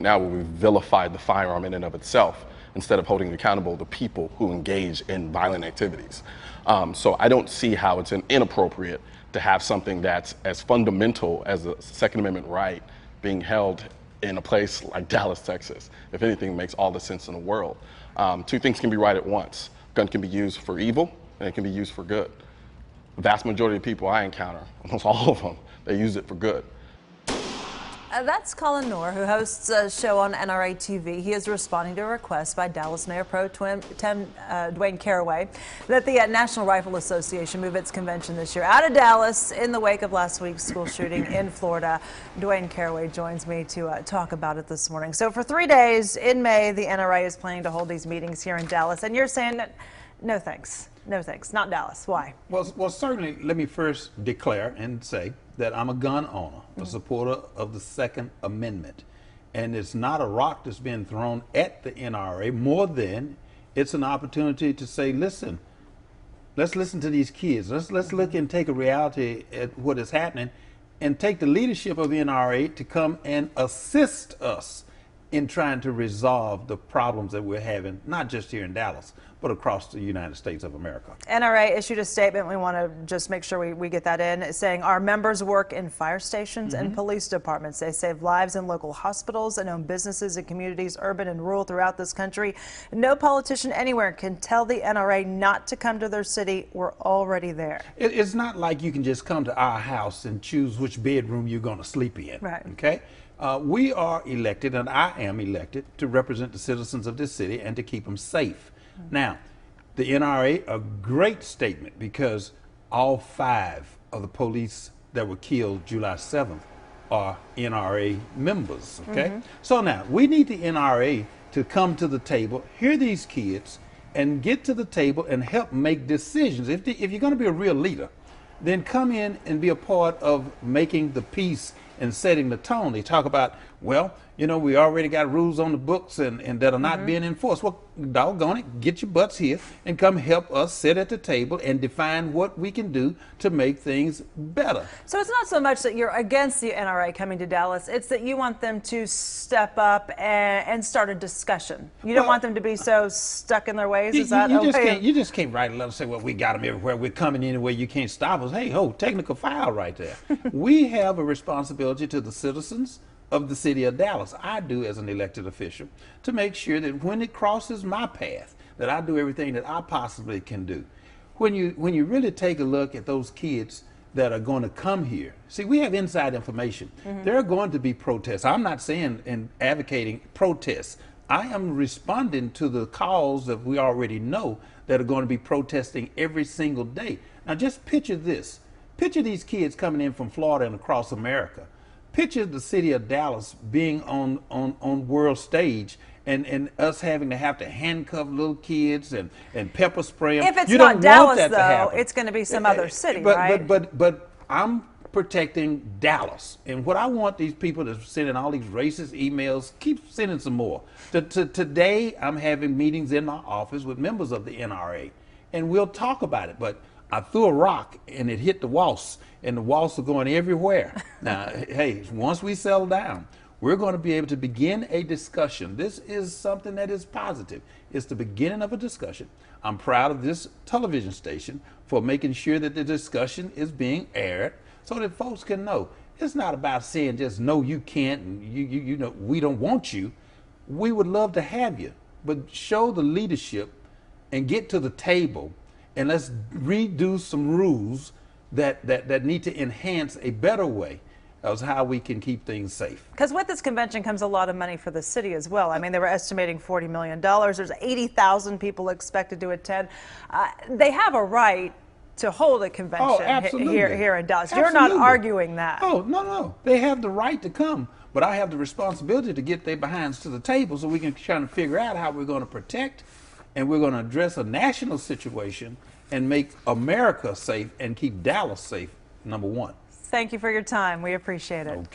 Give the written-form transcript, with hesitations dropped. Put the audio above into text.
Now we vilified the firearm in and of itself instead of holding accountable the people who engage in violent activities. So I don't see how it's inappropriate to have something that's as fundamental as a Second Amendment right being held in a place like Dallas, Texas. If anything, it makes all the sense in the world. Two things can be right at once. A gun can be used for evil and it can be used for good. The vast majority of people I encounter, almost all of them, they use it for good. That's Colin Noor, who hosts a show on NRA TV. He is responding to a request by Dallas Mayor Pro Tem Dwaine Caraway that the National Rifle Association move its convention this year out of Dallas in the wake of last week's school shooting in Florida. Dwaine Caraway joins me to talk about it this morning. So for 3 days in May, the NRA is planning to hold these meetings here in Dallas, and you're saying that no thanks. No thanks, not Dallas. Why? Well, certainly, let me first declare and say that I'm a gun owner, a supporter of the Second Amendment. And it's not a rock that's being thrown at the NRA, more than it's an opportunity to say, listen, let's listen to these kids. Let's look and take a reality at what is happening and take the leadership of the NRA to come and assist us in trying to resolve the problems that we're having, not just here in Dallas, but across the United States of America. NRA issued a statement, we want to just make sure we get that in, saying our members work in fire stations and police departments. They save lives in local hospitals and own businesses in communities, urban and rural, throughout this country. No politician anywhere can tell the NRA not to come to their city. We're already there. It's not like you can just come to our house and choose which bedroom you're going to sleep in. Right. Okay? We are elected, and I am elected, to represent the citizens of this city and to keep them safe. Now, the NRA, a great statement, because all 5 of the police that were killed July 7th are NRA members, okay? So now, we need the NRA to come to the table, hear these kids, and get to the table and help make decisions. If you're going to be a real leader, then come in and be a part of making the peace and setting the tone. They talk about, well, you know, we already got rules on the books and that are not being enforced. Well, doggone it, get your butts here and come help us sit at the table and define what we can do to make things better. So it's not so much that you're against the NRA coming to Dallas, it's that you want them to step up and start a discussion. You don't want them to be so stuck in their ways, is that okay? You just can't write a letter and say, well, we got them everywhere, we're coming anywhere, you can't stop us. Hey, ho, technical foul right there. We have a responsibility to the citizens of the city of Dallas. I do, as an elected official, to make sure that when it crosses my path, that I do everything that I possibly can do. When you really take a look at those kids that are going to come here, see, we have inside information. There are going to be protests. I'm not saying and advocating protests. I am responding to the calls that we already know that are going to be protesting every single day. Now, just picture this. Picture these kids coming in from Florida and across America. Picture the city of Dallas being on world stage and us having to handcuff little kids and pepper spray them. If it's not Dallas, though, it's going to be some other city, right? But I'm protecting Dallas. And what I want these people to send in all these racist emails, keep sending some more. Today, I'm having meetings in my office with members of the NRA, and we'll talk about it. But I threw a rock and it hit the walls, and the walls are going everywhere. Now, hey, once we settle down, we're going to be able to begin a discussion. This is something that is positive. It's the beginning of a discussion. I'm proud of this television station for making sure that the discussion is being aired so that folks can know. It's not about saying just, no, you can't, and you know, we don't want you. We would love to have you, but show the leadership and get to the table, and let's redo some rules that need to enhance a better way of how we can keep things safe. Because with this convention comes a lot of money for the city as well. I mean, they were estimating $40 million. There's 80,000 people expected to attend. They have a right to hold a convention here in Dallas. You're not arguing that. Oh, no. They have the right to come, but I have the responsibility to get their behinds to the table so we can try to figure out how we're going to protect and we're going to address a national situation and make America safe and keep Dallas safe, number one. Thank you for your time. We appreciate it. Okay.